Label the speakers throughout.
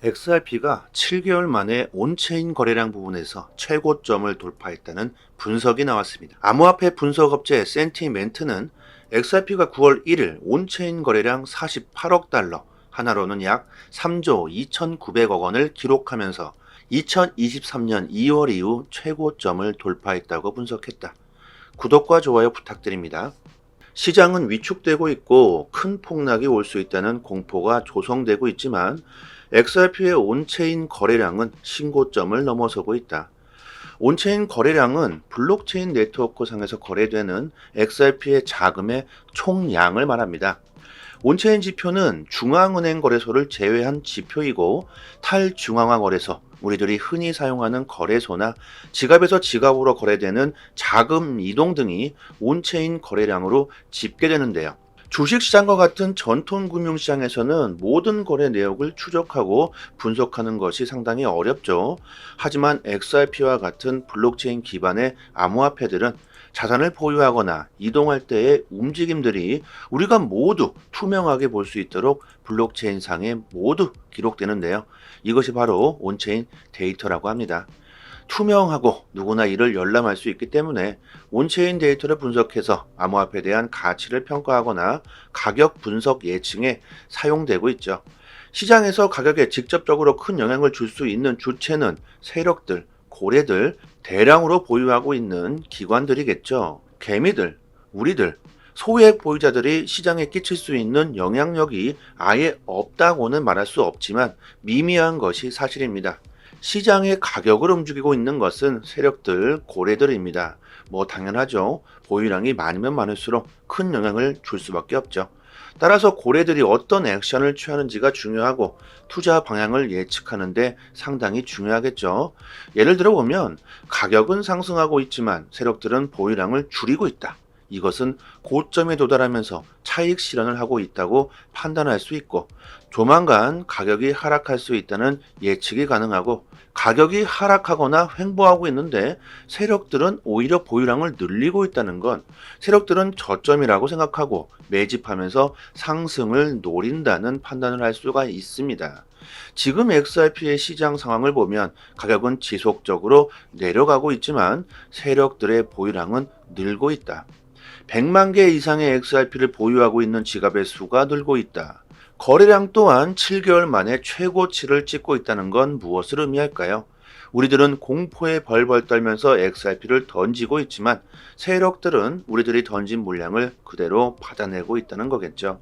Speaker 1: XRP가 7개월 만에 온체인 거래량 부분에서 최고점을 돌파했다는 분석이 나왔습니다. 암호화폐 분석업체 센티멘트는 XRP가 9월 1일 온체인 거래량 48억 달러, 하나로는 약 3조 2,900억 원을 기록하면서 2023년 2월 이후 최고점을 돌파했다고 분석했다. 구독과 좋아요 부탁드립니다. 시장은 위축되고 있고 큰 폭락이 올 수 있다는 공포가 조성되고 있지만 XRP의 온체인 거래량은 신고점을 넘어서고 있다. 온체인 거래량은 블록체인 네트워크 상에서 거래되는 XRP의 자금의 총량을 말합니다. 온체인 지표는 중앙은행 거래소를 제외한 지표이고 탈중앙화 거래소, 우리들이 흔히 사용하는 거래소나 지갑에서 지갑으로 거래되는 자금 이동 등이 온체인 거래량으로 집계되는데요. 주식시장과 같은 전통 금융시장에서는 모든 거래 내역을 추적하고 분석하는 것이 상당히 어렵죠. 하지만 XRP와 같은 블록체인 기반의 암호화폐들은 자산을 보유하거나 이동할 때의 움직임들이 우리가 모두 투명하게 볼 수 있도록 블록체인상에 모두 기록되는데요. 이것이 바로 온체인 데이터라고 합니다. 투명하고 누구나 이를 열람할 수 있기 때문에 온체인 데이터를 분석해서 암호화폐에 대한 가치를 평가하거나 가격 분석 예측에 사용되고 있죠. 시장에서 가격에 직접적으로 큰 영향을 줄 수 있는 주체는 세력들, 고래들, 대량으로 보유하고 있는 기관들이겠죠. 개미들, 우리들, 소액 보유자들이 시장에 끼칠 수 있는 영향력이 아예 없다고는 말할 수 없지만 미미한 것이 사실입니다. 시장의 가격을 움직이고 있는 것은 세력들, 고래들입니다. 뭐 당연하죠. 보유량이 많으면 많을수록 큰 영향을 줄 수밖에 없죠. 따라서 고래들이 어떤 액션을 취하는지가 중요하고 투자 방향을 예측하는데 상당히 중요하겠죠. 예를 들어 보면 가격은 상승하고 있지만 세력들은 보유량을 줄이고 있다. 이것은 고점에 도달하면서 차익 실현을 하고 있다고 판단할 수 있고 조만간 가격이 하락할 수 있다는 예측이 가능하고 가격이 하락하거나 횡보하고 있는데 세력들은 오히려 보유량을 늘리고 있다는 건 세력들은 저점이라고 생각하고 매집하면서 상승을 노린다는 판단을 할 수가 있습니다. 지금 XRP의 시장 상황을 보면 가격은 지속적으로 내려가고 있지만 세력들의 보유량은 늘고 있다. 100만 개 이상의 XRP를 보유하고 있는 지갑의 수가 늘고 있다. 거래량 또한 7개월 만에 최고치를 찍고 있다는 건 무엇을 의미할까요? 우리들은 공포에 벌벌 떨면서 XRP를 던지고 있지만 세력들은 우리들이 던진 물량을 그대로 받아내고 있다는 거겠죠.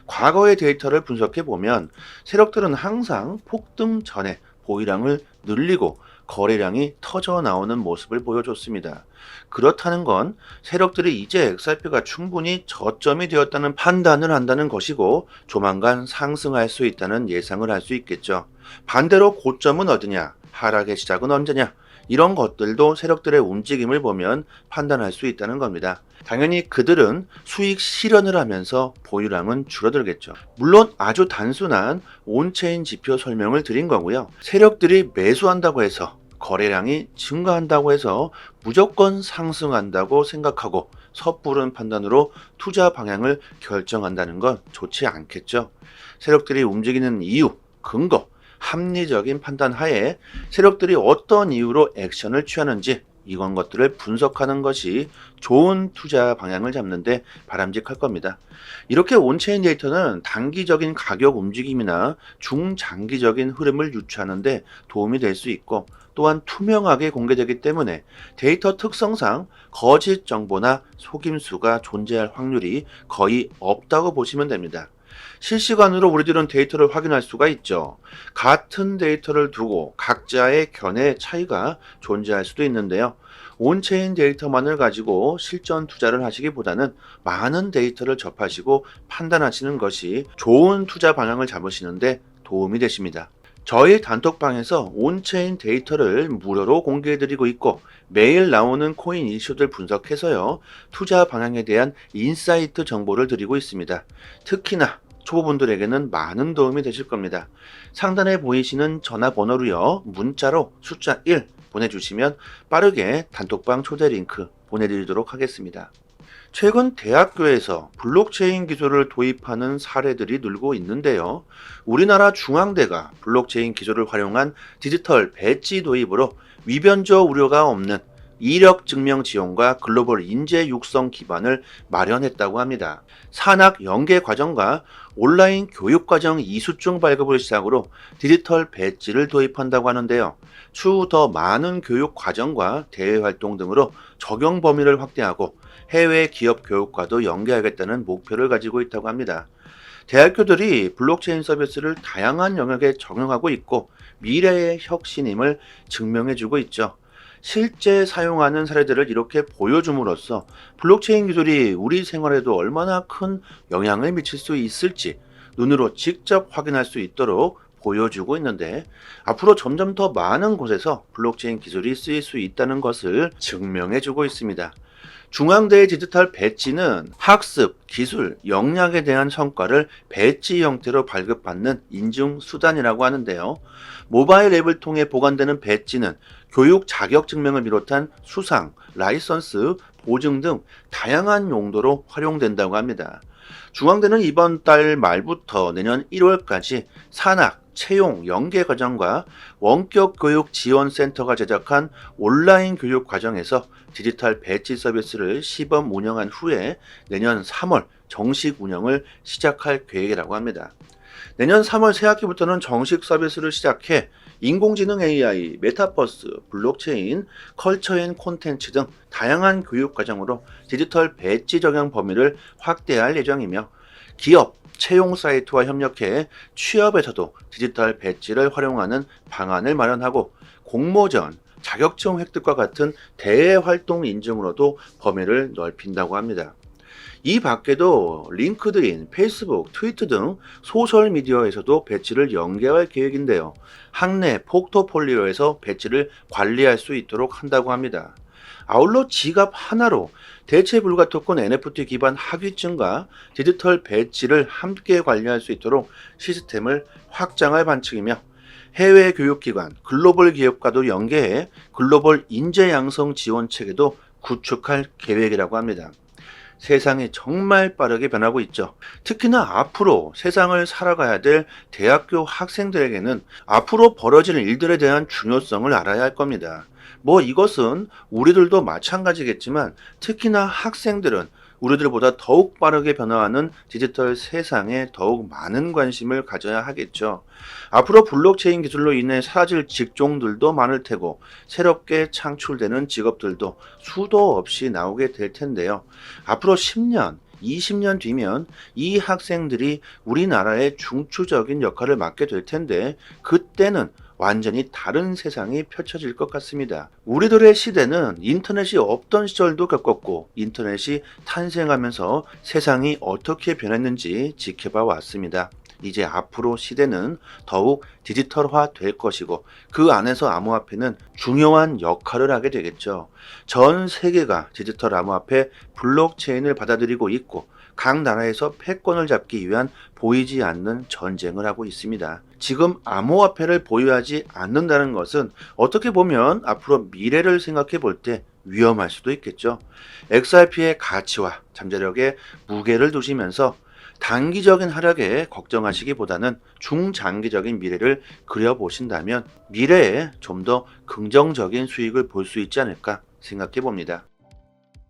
Speaker 1: 과거의 데이터를 분석해 보면 세력들은 항상 폭등 전에 보유량을 늘리고 거래량이 터져 나오는 모습을 보여줬습니다. 그렇다는 건 세력들이 이제 XRP가 충분히 저점이 되었다는 판단을 한다는 것이고 조만간 상승할 수 있다는 예상을 할 수 있겠죠. 반대로 고점은 어디냐, 하락의 시작은 언제냐, 이런 것들도 세력들의 움직임을 보면 판단할 수 있다는 겁니다. 당연히 그들은 수익 실현을 하면서 보유량은 줄어들겠죠. 물론 아주 단순한 온체인 지표 설명을 드린 거고요. 세력들이 매수한다고 해서 거래량이 증가한다고 해서 무조건 상승한다고 생각하고 섣부른 판단으로 투자 방향을 결정한다는 건 좋지 않겠죠. 세력들이 움직이는 이유, 근거, 합리적인 판단 하에 세력들이 어떤 이유로 액션을 취하는지 이런 것들을 분석하는 것이 좋은 투자 방향을 잡는데 바람직할 겁니다. 이렇게 온체인 데이터는 단기적인 가격 움직임이나 중장기적인 흐름을 유추하는데 도움이 될 수 있고 또한 투명하게 공개되기 때문에 데이터 특성상 거짓 정보나 속임수가 존재할 확률이 거의 없다고 보시면 됩니다. 실시간으로 우리들은 데이터를 확인할 수가 있죠. 같은 데이터를 두고 각자의 견해 차이가 존재할 수도 있는데요. 온체인 데이터만을 가지고 실전 투자를 하시기보다는 많은 데이터를 접하시고 판단하시는 것이 좋은 투자 방향을 잡으시는데 도움이 되십니다. 저희 단톡방에서 온체인 데이터를 무료로 공개해드리고 있고 매일 나오는 코인 이슈들 분석해서요. 투자 방향에 대한 인사이트 정보를 드리고 있습니다. 특히나 초보분들에게는 많은 도움이 되실 겁니다. 상단에 보이시는 전화번호로요. 문자로 숫자 1 보내주시면 빠르게 단톡방 초대 링크 보내드리도록 하겠습니다. 최근 대학교에서 블록체인 기술을 도입하는 사례들이 늘고 있는데요. 우리나라 중앙대가 블록체인 기술을 활용한 디지털 배지 도입으로 위변조 우려가 없는 이력 증명 지원과 글로벌 인재 육성 기반을 마련했다고 합니다. 산학 연계 과정과 온라인 교육 과정 이수증 발급을 시작으로 디지털 배지를 도입한다고 하는데요. 추후 더 많은 교육 과정과 대외 활동 등으로 적용 범위를 확대하고 해외 기업 교육과도 연계하겠다는 목표를 가지고 있다고 합니다. 대학교들이 블록체인 서비스를 다양한 영역에 적용하고 있고 미래의 혁신임을 증명해주고 있죠. 실제 사용하는 사례들을 이렇게 보여줌으로써 블록체인 기술이 우리 생활에도 얼마나 큰 영향을 미칠 수 있을지 눈으로 직접 확인할 수 있도록 보여주고 있는데, 앞으로 점점 더 많은 곳에서 블록체인 기술이 쓰일 수 있다는 것을 증명해주고 있습니다. 중앙대의 디지털 배지는 학습, 기술, 역량에 대한 성과를 배지 형태로 발급받는 인증 수단이라고 하는데요. 모바일 앱을 통해 보관되는 배지는 교육 자격 증명을 비롯한 수상, 라이선스, 보증 등 다양한 용도로 활용된다고 합니다. 중앙대는 이번 달 말부터 내년 1월까지 산학, 채용, 연계 과정과 원격 교육 지원 센터가 제작한 온라인 교육 과정에서 디지털 배지 서비스를 시범 운영한 후에 내년 3월 정식 운영을 시작할 계획이라고 합니다. 내년 3월 새학기부터는 정식 서비스를 시작해 인공지능 AI, 메타버스, 블록체인, 컬처 앤 콘텐츠 등 다양한 교육 과정으로 디지털 배지 적용 범위를 확대할 예정이며, 기업, 채용 사이트와 협력해 취업에서도 디지털 배지를 활용하는 방안을 마련하고 공모전, 자격증 획득과 같은 대외 활동 인증으로도 범위를 넓힌다고 합니다. 이 밖에도 링크드인, 페이스북, 트위터 등 소셜미디어에서도 배지를 연계할 계획인데요. 학내 포트폴리오에서 배지를 관리할 수 있도록 한다고 합니다. 아울러 지갑 하나로 대체 불가 토큰 NFT 기반 학위증과 디지털 배지를 함께 관리할 수 있도록 시스템을 확장할 방침이며, 해외 교육기관, 글로벌 기업과도 연계해 글로벌 인재 양성 지원 체계도 구축할 계획이라고 합니다. 세상이 정말 빠르게 변하고 있죠. 특히나 앞으로 세상을 살아가야 될 대학교 학생들에게는 앞으로 벌어질 일들에 대한 중요성을 알아야 할 겁니다. 이것은 우리들도 마찬가지겠지만 특히나 학생들은 우리들보다 더욱 빠르게 변화하는 디지털 세상에 더욱 많은 관심을 가져야 하겠죠. 앞으로 블록체인 기술로 인해 사라질 직종들도 많을 테고 새롭게 창출되는 직업들도 수도 없이 나오게 될 텐데요. 앞으로 10년, 20년 뒤면 이 학생들이 우리나라의 중추적인 역할을 맡게 될 텐데, 그때는 완전히 다른 세상이 펼쳐질 것 같습니다. 우리들의 시대는 인터넷이 없던 시절도 겪었고 인터넷이 탄생하면서 세상이 어떻게 변했는지 지켜봐 왔습니다. 이제 앞으로 시대는 더욱 디지털화 될 것이고 그 안에서 암호화폐는 중요한 역할을 하게 되겠죠. 전 세계가 디지털 암호화폐 블록체인을 받아들이고 있고 각 나라에서 패권을 잡기 위한 보이지 않는 전쟁을 하고 있습니다. 지금 암호화폐를 보유하지 않는다는 것은 어떻게 보면 앞으로 미래를 생각해 볼 때 위험할 수도 있겠죠. XRP의 가치와 잠재력에 무게를 두시면서 단기적인 하락에 걱정하시기보다는 중장기적인 미래를 그려보신다면 미래에 좀 더 긍정적인 수익을 볼 수 있지 않을까 생각해 봅니다.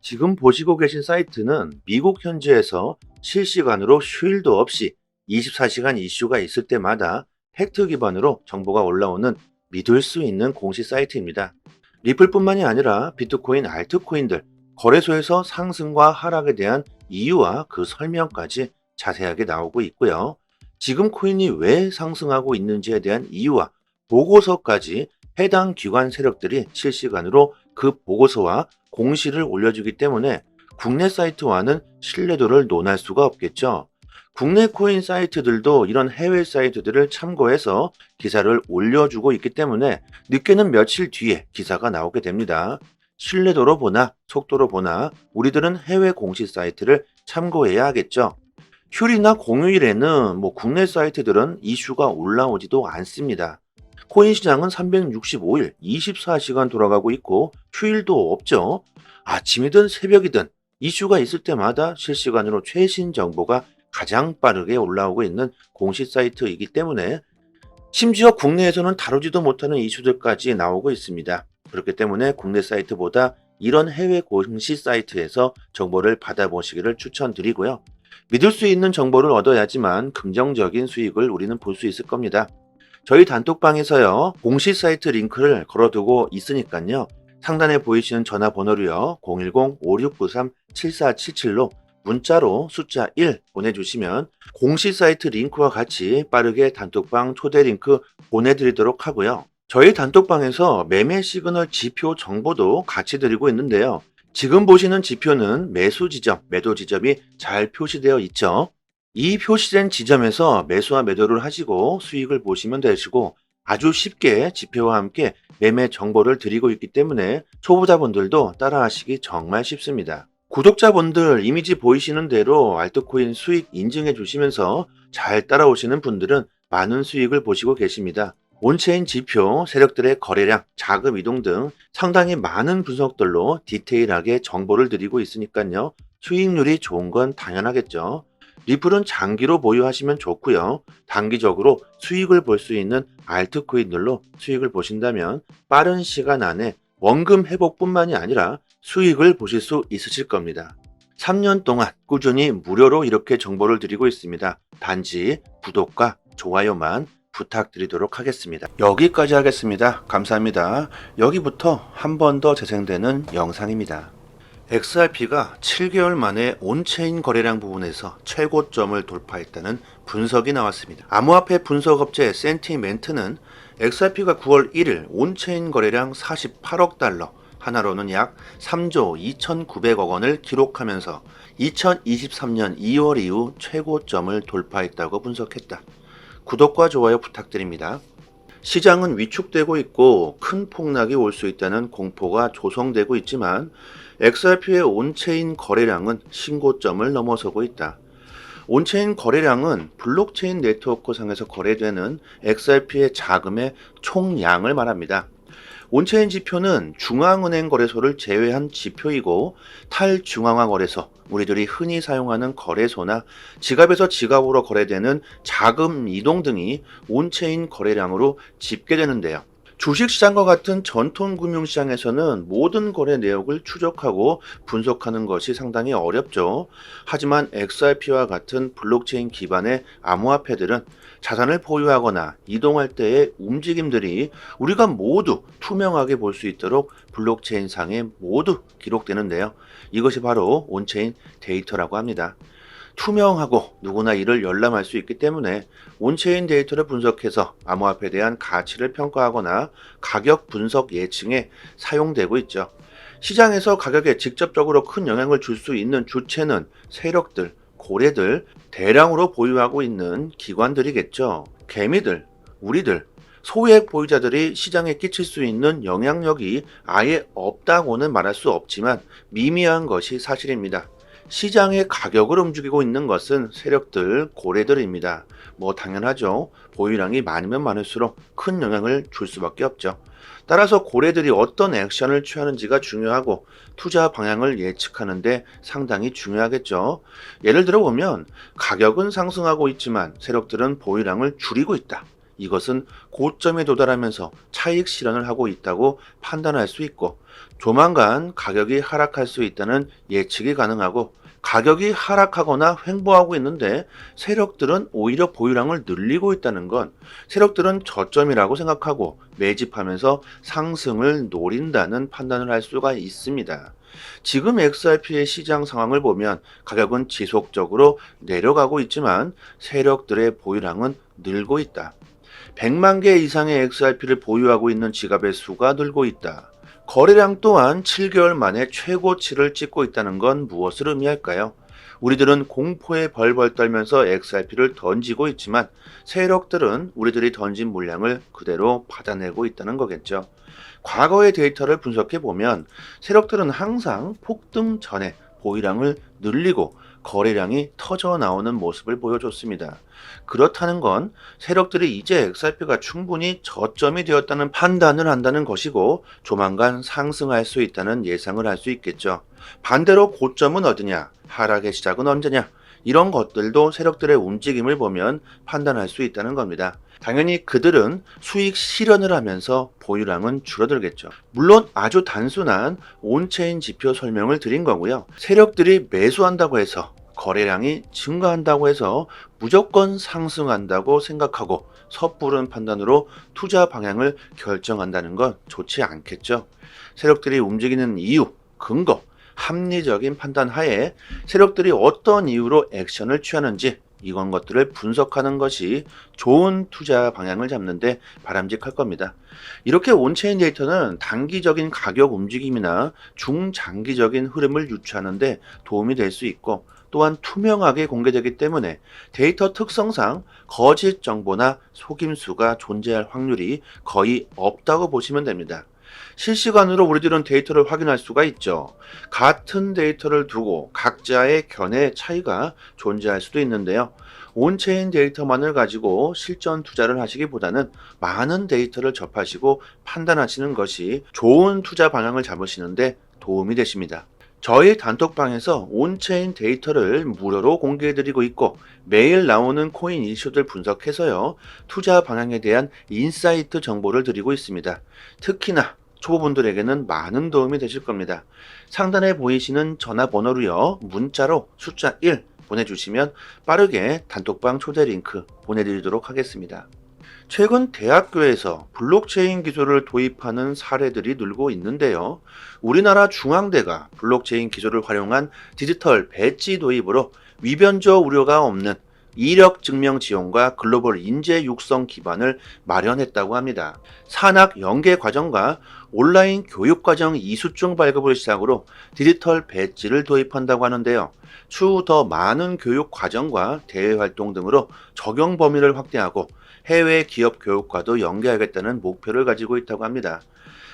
Speaker 1: 지금 보시고 계신 사이트는 미국 현지에서 실시간으로 휴일도 없이 24시간 이슈가 있을 때마다 팩트 기반으로 정보가 올라오는 믿을 수 있는 공식 사이트입니다. 리플뿐만이 아니라 비트코인, 알트코인들, 거래소에서 상승과 하락에 대한 이유와 그 설명까지 자세하게 나오고 있고요. 지금 코인이 왜 상승하고 있는지에 대한 이유와 보고서까지 해당 기관 세력들이 실시간으로 그 보고서와 공시를 올려주기 때문에 국내 사이트와는 신뢰도를 논할 수가 없겠죠. 국내 코인 사이트들도 이런 해외 사이트들을 참고해서 기사를 올려주고 있기 때문에 늦게는 며칠 뒤에 기사가 나오게 됩니다. 신뢰도로 보나 속도로 보나 우리들은 해외 공식 사이트를 참고해야 하겠죠. 휴일이나 공휴일에는 국내 사이트들은 이슈가 올라오지도 않습니다. 코인 시장은 365일 24시간 돌아가고 있고 휴일도 없죠. 아침이든 새벽이든 이슈가 있을 때마다 실시간으로 최신 정보가 가장 빠르게 올라오고 있는 공식 사이트이기 때문에 심지어 국내에서는 다루지도 못하는 이슈들까지 나오고 있습니다. 그렇기 때문에 국내 사이트보다 이런 해외 공식 사이트에서 정보를 받아보시기를 추천드리고요. 믿을 수 있는 정보를 얻어야지만 긍정적인 수익을 우리는 볼 수 있을 겁니다. 저희 단톡방에서요, 공식 사이트 링크를 걸어두고 있으니까요. 상단에 보이시는 전화번호로요, 010-5693-7477로 문자로 숫자 1 보내주시면 공식 사이트 링크와 같이 빠르게 단톡방 초대 링크 보내드리도록 하고요. 저희 단톡방에서 매매 시그널 지표 정보도 같이 드리고 있는데요. 지금 보시는 지표는 매수 지점, 매도 지점이 잘 표시되어 있죠. 이 표시된 지점에서 매수와 매도를 하시고 수익을 보시면 되시고 아주 쉽게 지표와 함께 매매 정보를 드리고 있기 때문에 초보자분들도 따라하시기 정말 쉽습니다. 구독자분들 이미지 보이시는 대로 알트코인 수익 인증해 주시면서 잘 따라오시는 분들은 많은 수익을 보시고 계십니다. 온체인 지표, 세력들의 거래량, 자금 이동 등 상당히 많은 분석들로 디테일하게 정보를 드리고 있으니까요. 수익률이 좋은 건 당연하겠죠. 리플은 장기로 보유하시면 좋고요. 단기적으로 수익을 볼 수 있는 알트코인들로 수익을 보신다면 빠른 시간 안에 원금 회복뿐만이 아니라 수익을 보실 수 있으실 겁니다. 3년 동안 꾸준히 무료로 이렇게 정보를 드리고 있습니다. 단지 구독과 좋아요만 부탁드리도록 하겠습니다. 여기까지 하겠습니다. 감사합니다. 여기부터 한 번 더 재생되는 영상입니다. XRP가 7개월 만에 온체인 거래량 부분에서 최고점을 돌파했다는 분석이 나왔습니다. 암호화폐 분석업체 센티멘트는 XRP가 9월 1일 온체인 거래량 48억 달러, 하나로는 약 3조 2,900억 원을 기록하면서 2023년 2월 이후 최고점을 돌파했다고 분석했다. 구독과 좋아요 부탁드립니다. 시장은 위축되고 있고 큰 폭락이 올 수 있다는 공포가 조성되고 있지만 XRP의 온체인 거래량은 신고점을 넘어서고 있다. 온체인 거래량은 블록체인 네트워크 상에서 거래되는 XRP의 자금의 총량을 말합니다. 온체인 지표는 중앙은행 거래소를 제외한 지표이고 탈중앙화 거래소, 우리들이 흔히 사용하는 거래소나 지갑에서 지갑으로 거래되는 자금 이동 등이 온체인 거래량으로 집계되는데요. 주식시장과 같은 전통 금융시장에서는 모든 거래 내역을 추적하고 분석하는 것이 상당히 어렵죠. 하지만 XRP와 같은 블록체인 기반의 암호화폐들은 자산을 보유하거나 이동할 때의 움직임들이 우리가 모두 투명하게 볼 수 있도록 블록체인상에 모두 기록되는데요. 이것이 바로 온체인 데이터라고 합니다. 투명하고 누구나 이를 열람할 수 있기 때문에 온체인 데이터를 분석해서 암호화폐에 대한 가치를 평가하거나 가격 분석 예측에 사용되고 있죠. 시장에서 가격에 직접적으로 큰 영향을 줄 수 있는 주체는 세력들, 고래들, 대량으로 보유하고 있는 기관들이겠죠. 개미들, 우리들, 소액 보유자들이 시장에 끼칠 수 있는 영향력이 아예 없다고는 말할 수 없지만 미미한 것이 사실입니다. 시장의 가격을 움직이고 있는 것은 세력들, 고래들입니다. 뭐 당연하죠. 보유량이 많으면 많을수록 큰 영향을 줄 수밖에 없죠. 따라서 고래들이 어떤 액션을 취하는지가 중요하고 투자 방향을 예측하는데 상당히 중요하겠죠. 예를 들어 보면 가격은 상승하고 있지만 세력들은 보유량을 줄이고 있다. 이것은 고점에 도달하면서 차익 실현을 하고 있다고 판단할 수 있고 조만간 가격이 하락할 수 있다는 예측이 가능하고 가격이 하락하거나 횡보하고 있는데 세력들은 오히려 보유량을 늘리고 있다는 건 세력들은 저점이라고 생각하고 매집하면서 상승을 노린다는 판단을 할 수가 있습니다. 지금 XRP의 시장 상황을 보면 가격은 지속적으로 내려가고 있지만 세력들의 보유량은 늘고 있다. 100만 개 이상의 XRP를 보유하고 있는 지갑의 수가 늘고 있다. 거래량 또한 7개월 만에 최고치를 찍고 있다는 건 무엇을 의미할까요? 우리들은 공포에 벌벌 떨면서 XRP를 던지고 있지만 세력들은 우리들이 던진 물량을 그대로 받아내고 있다는 거겠죠. 과거의 데이터를 분석해 보면 세력들은 항상 폭등 전에 보유량을 늘리고 거래량이 터져 나오는 모습을 보여줬습니다. 그렇다는 건 세력들이 이제 XRP가 충분히 저점이 되었다는 판단을 한다는 것이고 조만간 상승할 수 있다는 예상을 할 수 있겠죠. 반대로 고점은 어디냐, 하락의 시작은 언제냐, 이런 것들도 세력들의 움직임을 보면 판단할 수 있다는 겁니다. 당연히 그들은 수익 실현을 하면서 보유량은 줄어들겠죠. 물론 아주 단순한 온체인 지표 설명을 드린 거고요. 세력들이 매수한다고 해서 거래량이 증가한다고 해서 무조건 상승한다고 생각하고 섣부른 판단으로 투자 방향을 결정한다는 건 좋지 않겠죠. 세력들이 움직이는 이유, 근거, 합리적인 판단 하에 세력들이 어떤 이유로 액션을 취하는지 이런 것들을 분석하는 것이 좋은 투자 방향을 잡는데 바람직할 겁니다. 이렇게 온체인 데이터는 단기적인 가격 움직임이나 중장기적인 흐름을 유추하는 데 도움이 될 수 있고 또한 투명하게 공개되기 때문에 데이터 특성상 거짓 정보나 속임수가 존재할 확률이 거의 없다고 보시면 됩니다. 실시간으로 우리들은 데이터를 확인할 수가 있죠. 같은 데이터를 두고 각자의 견해 차이가 존재할 수도 있는데요. 온체인 데이터만을 가지고 실전 투자를 하시기보다는 많은 데이터를 접하시고 판단하시는 것이 좋은 투자 방향을 잡으시는데 도움이 되십니다. 저희 단톡방에서 온체인 데이터를 무료로 공개해드리고 있고 매일 나오는 코인 이슈들 분석해서요. 투자 방향에 대한 인사이트 정보를 드리고 있습니다. 특히나 초보분들에게는 많은 도움이 되실 겁니다. 상단에 보이시는 전화번호로요. 문자로 숫자 1 보내주시면 빠르게 단톡방 초대 링크 보내드리도록 하겠습니다. 최근 대학교에서 블록체인 기술을 도입하는 사례들이 늘고 있는데요. 우리나라 중앙대가 블록체인 기술을 활용한 디지털 배지 도입으로 위변조 우려가 없는 이력 증명 지원과 글로벌 인재 육성 기반을 마련했다고 합니다. 산학 연계 과정과 온라인 교육 과정 이수증 발급을 시작으로 디지털 배지를 도입한다고 하는데요. 추후 더 많은 교육 과정과 대외 활동 등으로 적용 범위를 확대하고 해외 기업 교육과도 연계하겠다는 목표를 가지고 있다고 합니다.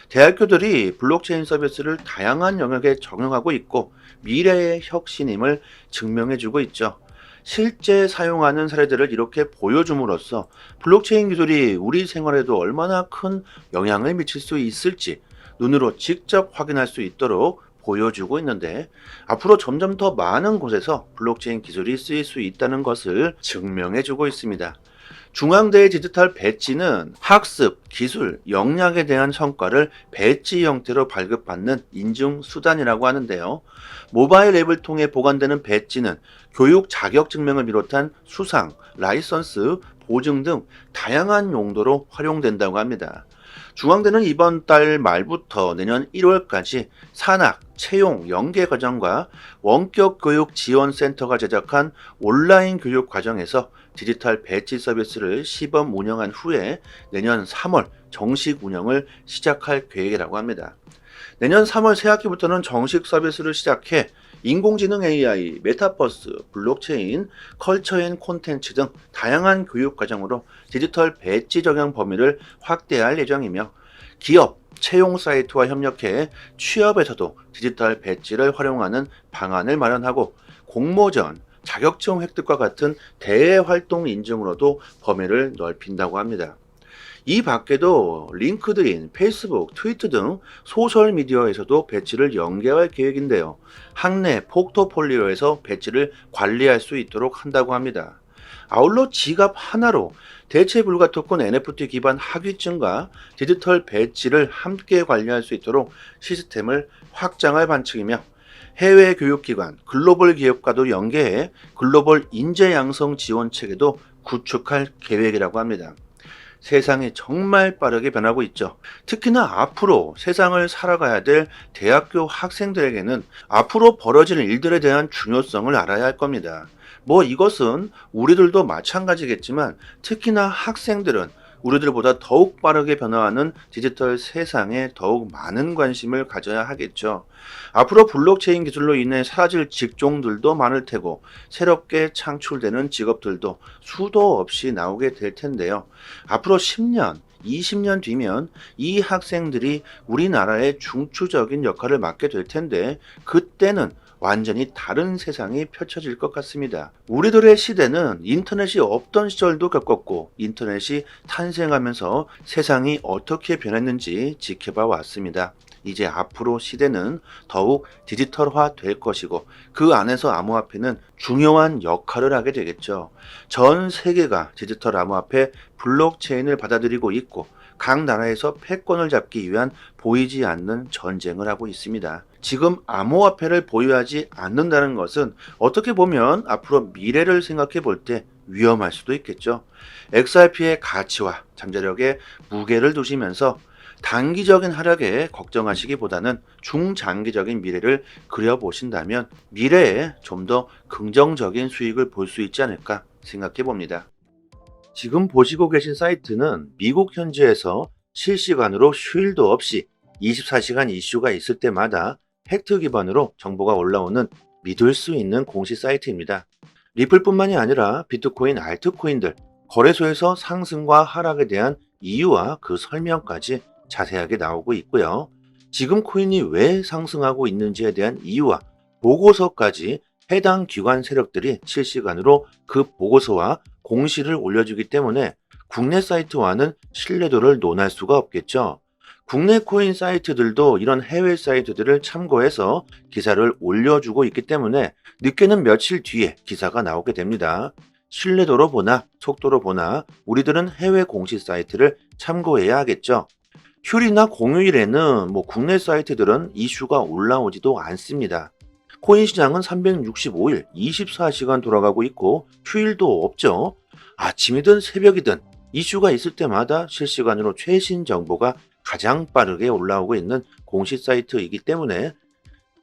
Speaker 1: 대학교들이 블록체인 서비스를 다양한 영역에 적용하고 있고 미래의 혁신임을 증명해주고 있죠. 실제 사용하는 사례들을 이렇게 보여줌으로써 블록체인 기술이 우리 생활에도 얼마나 큰 영향을 미칠 수 있을지 눈으로 직접 확인할 수 있도록 보여주고 있는데 앞으로 점점 더 많은 곳에서 블록체인 기술이 쓰일 수 있다는 것을 증명해주고 있습니다. 중앙대의 디지털 배지는 학습, 기술, 역량에 대한 성과를 배지 형태로 발급받는 인증 수단이라고 하는데요. 모바일 앱을 통해 보관되는 배지는 교육 자격 증명을 비롯한 수상, 라이선스, 보증 등 다양한 용도로 활용된다고 합니다. 중앙대는 이번 달 말부터 내년 1월까지 산학, 채용, 연계 과정과 원격 교육 지원 센터가 제작한 온라인 교육 과정에서 디지털 배지 서비스를 시범 운영한 후에 내년 3월 정식 운영을 시작할 계획이라고 합니다. 내년 3월 새학기부터는 정식 서비스를 시작해 인공지능 AI, 메타버스, 블록체인, 컬처 앤 콘텐츠 등 다양한 교육 과정으로 디지털 배지 적용 범위를 확대할 예정이며 기업, 채용 사이트와 협력해 취업에서도 디지털 배지를 활용하는 방안을 마련하고 공모전, 자격증 획득과 같은 대외 활동 인증으로도 범위를 넓힌다고 합니다. 이 밖에도 링크드인, 페이스북, 트위터 등 소셜미디어에서도 배지를 연계할 계획인데요. 학내 포트폴리오에서 배지를 관리할 수 있도록 한다고 합니다. 아울러 지갑 하나로 대체 불가 토큰 NFT 기반 학위증과 디지털 배지를 함께 관리할 수 있도록 시스템을 확장할 방침이며 해외 교육기관, 글로벌 기업과도 연계해 글로벌 인재 양성 지원 체계도 구축할 계획이라고 합니다. 세상이 정말 빠르게 변하고 있죠. 특히나 앞으로 세상을 살아가야 될 대학교 학생들에게는 앞으로 벌어질 일들에 대한 중요성을 알아야 할 겁니다. 이것은 우리들도 마찬가지겠지만 특히나 학생들은 우리들보다 더욱 빠르게 변화하는 디지털 세상에 더욱 많은 관심을 가져야 하겠죠. 앞으로 블록체인 기술로 인해 사라질 직종들도 많을 테고 새롭게 창출되는 직업들도 수도 없이 나오게 될 텐데요. 앞으로 10년, 20년 뒤면 이 학생들이 우리나라의 중추적인 역할을 맡게 될 텐데 그때는 완전히 다른 세상이 펼쳐질 것 같습니다. 우리들의 시대는 인터넷이 없던 시절도 겪었고 인터넷이 탄생하면서 세상이 어떻게 변했는지 지켜봐 왔습니다. 이제 앞으로 시대는 더욱 디지털화 될 것이고 그 안에서 암호화폐는 중요한 역할을 하게 되겠죠. 전 세계가 디지털 암호화폐 블록체인을 받아들이고 있고 각 나라에서 패권을 잡기 위한 보이지 않는 전쟁을 하고 있습니다. 지금 암호화폐를 보유하지 않는다는 것은 어떻게 보면 앞으로 미래를 생각해 볼 때 위험할 수도 있겠죠. XRP의 가치와 잠재력에 무게를 두시면서 단기적인 하락에 걱정하시기보다는 중장기적인 미래를 그려보신다면 미래에 좀 더 긍정적인 수익을 볼 수 있지 않을까 생각해 봅니다. 지금 보시고 계신 사이트는 미국 현지에서 실시간으로 휴일도 없이 24시간 이슈가 있을 때마다 팩트 기반으로 정보가 올라오는 믿을 수 있는 공식 사이트입니다. 리플뿐만이 아니라 비트코인, 알트코인들, 거래소에서 상승과 하락에 대한 이유와 그 설명까지 자세하게 나오고 있고요. 지금 코인이 왜 상승하고 있는지에 대한 이유와 보고서까지 해당 기관 세력들이 실시간으로 그 보고서와 공시를 올려주기 때문에 국내 사이트와는 신뢰도를 논할 수가 없겠죠. 국내 코인 사이트들도 이런 해외 사이트들을 참고해서 기사를 올려주고 있기 때문에 늦게는 며칠 뒤에 기사가 나오게 됩니다. 신뢰도로 보나 속도로 보나 우리들은 해외 공식 사이트를 참고해야 하겠죠. 휴일이나 공휴일에는 국내 사이트들은 이슈가 올라오지도 않습니다. 코인 시장은 365일 24시간 돌아가고 있고 휴일도 없죠. 아침이든 새벽이든 이슈가 있을 때마다 실시간으로 최신 정보가 가장 빠르게 올라오고 있는 공식 사이트이기 때문에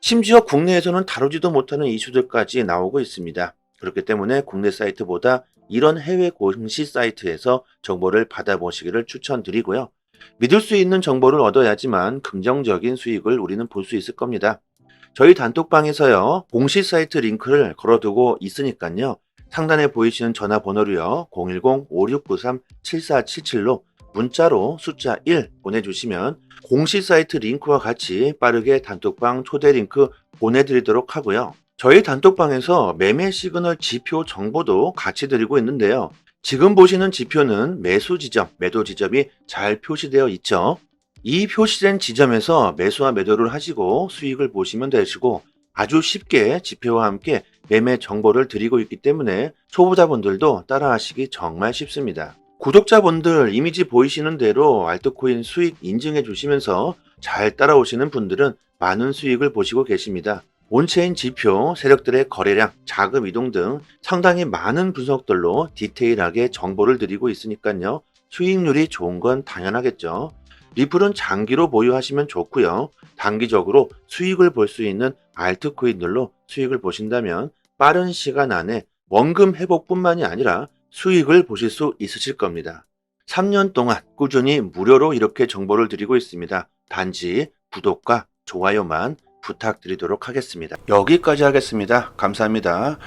Speaker 1: 심지어 국내에서는 다루지도 못하는 이슈들까지 나오고 있습니다. 그렇기 때문에 국내 사이트보다 이런 해외 공식 사이트에서 정보를 받아보시기를 추천드리고요. 믿을 수 있는 정보를 얻어야지만 긍정적인 수익을 우리는 볼 수 있을 겁니다. 저희 단톡방에서요, 공식 사이트 링크를 걸어두고 있으니까요. 상단에 보이시는 전화번호로요, 010-5693-7477로 문자로 숫자 1 보내주시면 공식 사이트 링크와 같이 빠르게 단톡방 초대 링크 보내드리도록 하고요. 저희 단톡방에서 매매 시그널 지표 정보도 같이 드리고 있는데요. 지금 보시는 지표는 매수 지점, 매도 지점이 잘 표시되어 있죠. 이 표시된 지점에서 매수와 매도를 하시고 수익을 보시면 되시고 아주 쉽게 지표와 함께 매매 정보를 드리고 있기 때문에 초보자분들도 따라하시기 정말 쉽습니다. 구독자분들 이미지 보이시는 대로 알트코인 수익 인증해 주시면서 잘 따라오시는 분들은 많은 수익을 보시고 계십니다. 온체인 지표, 세력들의 거래량, 자금 이동 등 상당히 많은 분석들로 디테일하게 정보를 드리고 있으니까요. 수익률이 좋은 건 당연하겠죠. 리플은 장기로 보유하시면 좋고요. 단기적으로 수익을 볼 수 있는 알트코인들로 수익을 보신다면 빠른 시간 안에 원금 회복뿐만이 아니라 수익을 보실 수 있으실 겁니다. 3년 동안 꾸준히 무료로 이렇게 정보를 드리고 있습니다. 단지 구독과 좋아요만 부탁드리도록 하겠습니다. 여기까지 하겠습니다. 감사합니다.